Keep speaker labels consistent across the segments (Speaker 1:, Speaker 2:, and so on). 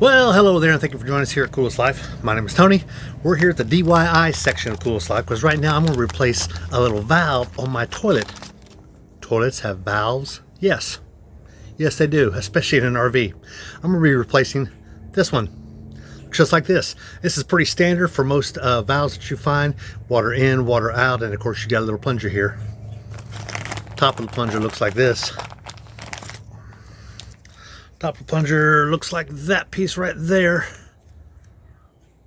Speaker 1: Well, hello there, and thank you for joining us here at Coolest Life. My name is Tony. We're here at the DIY section of Coolest Life because right now I'm going to replace a little valve on my toilet. Toilets have valves? Yes. Yes, they do, especially in an RV. I'm going to be replacing this one, just like this. This is pretty standard for most valves that you find. Water in, water out, and of course you got a little plunger here. Top of the plunger looks like this. Top of the plunger looks like that piece right there.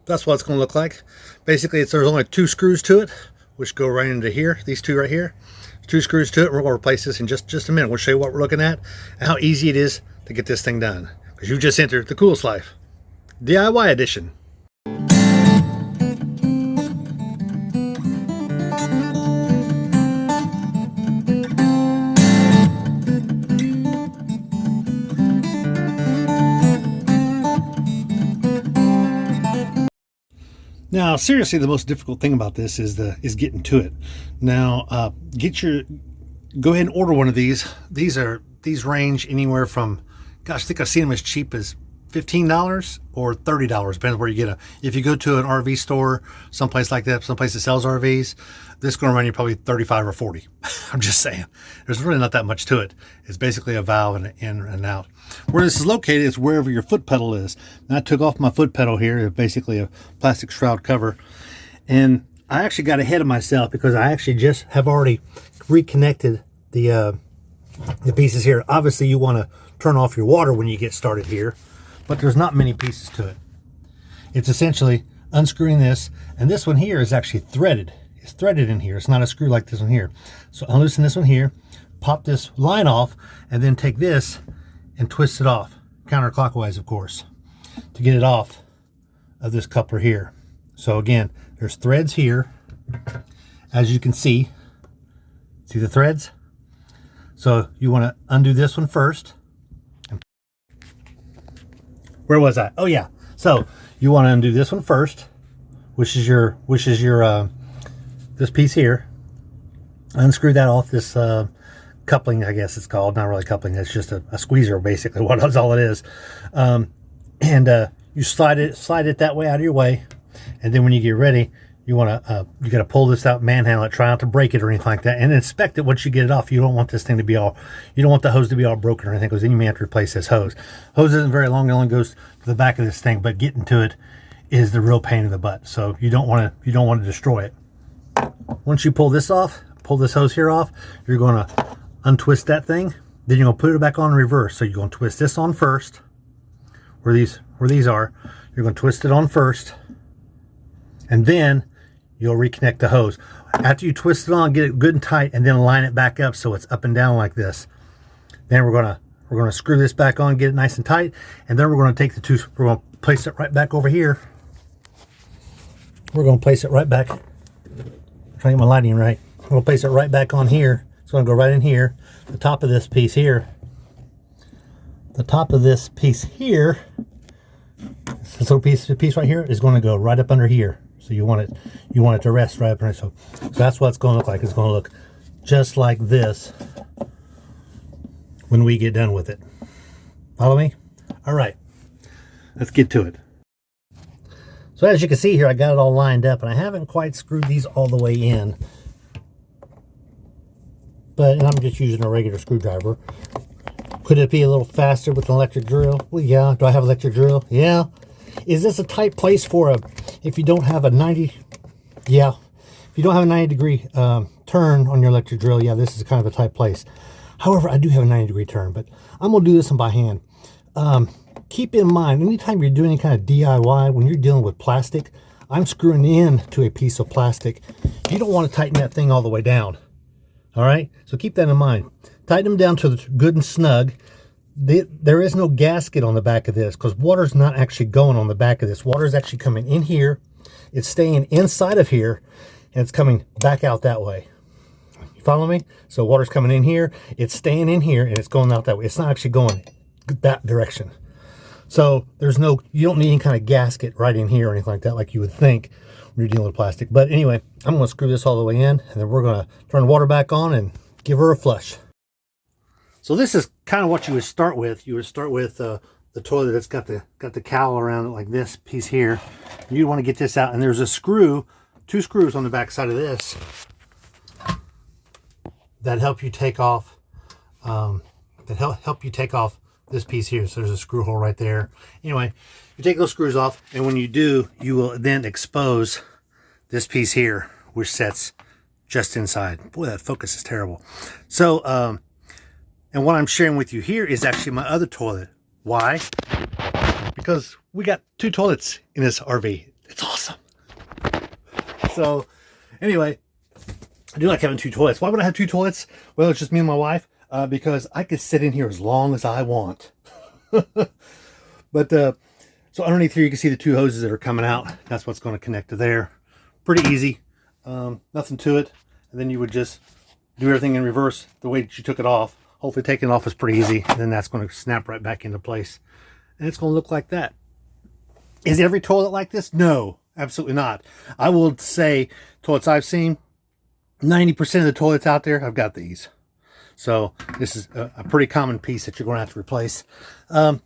Speaker 1: That's what it's going to look like. Basically, there's only 2 screws to it, which go right into here. These 2 right here. 2 screws to it. We're going to replace this in just a minute. We'll show you what we're looking at and how easy it is to get this thing done. Because you just entered the Coolest Life DIY edition. Now, seriously, the most difficult thing about this is getting to it. Now, go ahead and order one of these. These range anywhere from, gosh, I think I've seen them as cheap as $15 or $30, depends where you get them. If you go to an RV store, someplace like that, someplace that sells RVs, this is going to run you probably 35 or 40. I'm just saying, there's really not that much to it. It's basically a valve and an in and out. Where this is located is wherever your foot pedal is. Now, I took off my foot pedal here, it's basically a plastic shroud cover, and I actually got ahead of myself because I actually just have already reconnected the pieces here. Obviously, you want to turn off your water when you get started here, but there's not many pieces to it. It's essentially unscrewing this, and this one here is actually threaded. It's threaded in here. It's not a screw like this one here. So unloosen this one here, pop this line off, and then take this and twist it off, counterclockwise, of course, to get it off of this coupler here. So again, there's threads here, as you can see. See the threads? So you want to undo this one first. Where was I? Oh yeah. So you want to undo this one first, which is your this piece here. Unscrew that off this coupling, I guess it's called. Not really coupling. It's just a squeezer, basically. That's all it is. You slide it that way out of your way, and then when you get ready, you want to you got to pull this out, manhandle it, try not to break it or anything like that, and inspect it once you get it off. You don't want this thing to be all, you don't want the hose to be all broken or anything, because then you may have to replace this hose. Hose isn't very long; it only goes to the back of this thing, but getting to it is the real pain in the butt. So you don't want to destroy it. Once you pull this off, pull this hose here off, you're going to untwist that thing. Then you're going to put it back on in reverse. So you're going to twist this on first, where these are. You're going to twist it on first, and then you'll reconnect the hose. After you twist it on, get it good and tight, and then line it back up so it's up and down like this. Then we're gonna screw this back on, get it nice and tight, and then we're going to take we're going to place it right back over here. We're going to place it right back. I'm trying to get my lighting right. We're going to place it right back on here. It's going to go right in here. The top of this piece here. The top of this piece here. This little piece right here is going to go right up under here. So you want it to rest right up under. So that's what it's going to look like. It's going to look just like this when we get done with it. Follow me? All right. Let's get to it. So as you can see here, I got it all lined up, and I haven't quite screwed these all the way in. And I'm just using a regular screwdriver. Could it be a little faster with an electric drill? Well, yeah. Do I have an electric drill? Yeah. Is this a tight place for if you don't have a 90? Yeah. If you don't have a 90 degree turn on your electric drill, yeah, this is kind of a tight place. However, I do have a 90 degree turn, but I'm going to do this one by hand. Keep in mind, anytime you're doing any kind of DIY, when you're dealing with plastic, I'm screwing in to a piece of plastic. You don't want to tighten that thing all the way down. All right, so keep that in mind. Tighten them down to the good and snug. There is no gasket on the back of this because water's not actually going on the back of this. Water is actually coming in here. It's staying inside of here, and it's coming back out that way. You follow me? So water's coming in here, it's staying in here, and it's going out that way. It's not actually going that direction. So you don't need any kind of gasket right in here or anything like that, like you would think when you're dealing with plastic. But anyway, I'm going to screw this all the way in, and then we're going to turn the water back on and give her a flush. So this is kind of what you would start with. You would start with the the toilet that's got the cowl around it, like this piece here. You want to get this out, and there's a screw, 2 screws on the back side of this that help you take off help you take off this piece here. So there's a screw hole right there. Anyway, you take those screws off, and when you do, you will then expose this piece here, which sets just inside. Boy, that focus is terrible. So and what I'm sharing with you here is actually my other toilet. Why? Because we got 2 toilets in this RV. It's awesome. So anyway, I do like having 2 toilets. Why would I have 2 toilets? Well, it's just me and my wife, because I could sit in here as long as I want. But so underneath here, you can see the 2 hoses that are coming out. That's what's going to connect to there. Pretty easy. Nothing to it. And then you would just do everything in reverse the way that you took it off. Hopefully taking it off is pretty easy. And then that's going to snap right back into place. And it's going to look like that. Is every toilet like this? No, absolutely not. I will say toilets I've seen, 90% of the toilets out there, I've got these. So this is a pretty common piece that you're going to have to replace.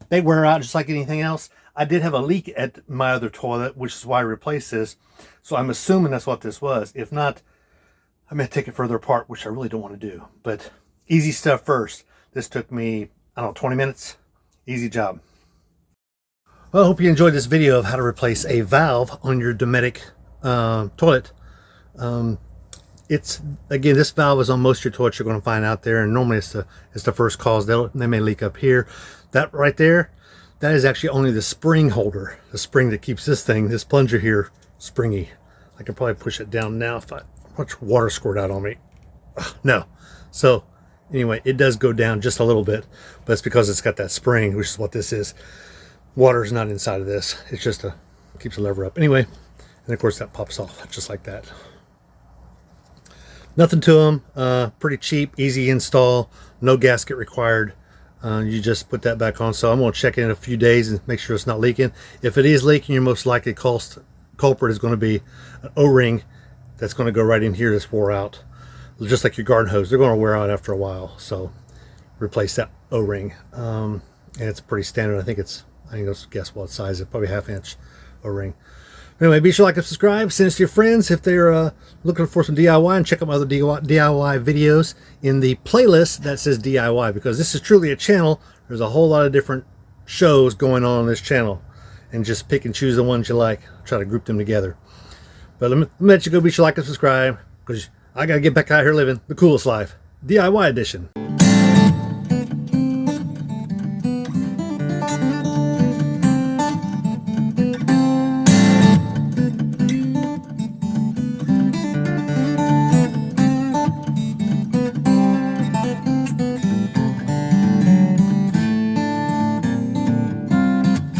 Speaker 1: They wear out just like anything else. I did have a leak at my other toilet, which is why I replaced this. So I'm assuming that's what this was. If not, I'm going to take it further apart, which I really don't want to do. But easy stuff first. This took me, I don't know, 20 minutes. Easy job. Well, I hope you enjoyed this video of how to replace a valve on your Dometic toilet. It's, again, this valve is on most of your toilets you're going to find out there, and normally it's the first cause. They may leak up here. That right there, that is actually only the spring holder, the spring that keeps this plunger here springy. I can probably push it down now if I watch water squirt out on me. No. So anyway, it does go down just a little bit, but it's because it's got that spring, which is what this is. Water is not inside of this. It's just keeps the lever up. Anyway, and of course that pops off just like that. Nothing to them. Pretty cheap, easy install. No gasket required. You just put that back on. So I'm going to check it in a few days and make sure it's not leaking. If it is leaking, your most likely culprit is going to be an O-ring that's going to go right in here that's wore out. Just like your garden hose, they're going to wear out after a while. So replace that O-ring. And it's pretty standard. I think it's guess what size. It's probably 1/2 inch O-ring. Anyway, be sure to like and subscribe. Send us to your friends if they're looking for some DIY, and check out my other DIY videos in the playlist that says DIY, because this is truly a channel. There's a whole lot of different shows going on this channel, and just pick and choose the ones you like. Try to group them together. But let me let you go. Be sure to like and subscribe, because I got to get back out here living the coolest life. DIY edition.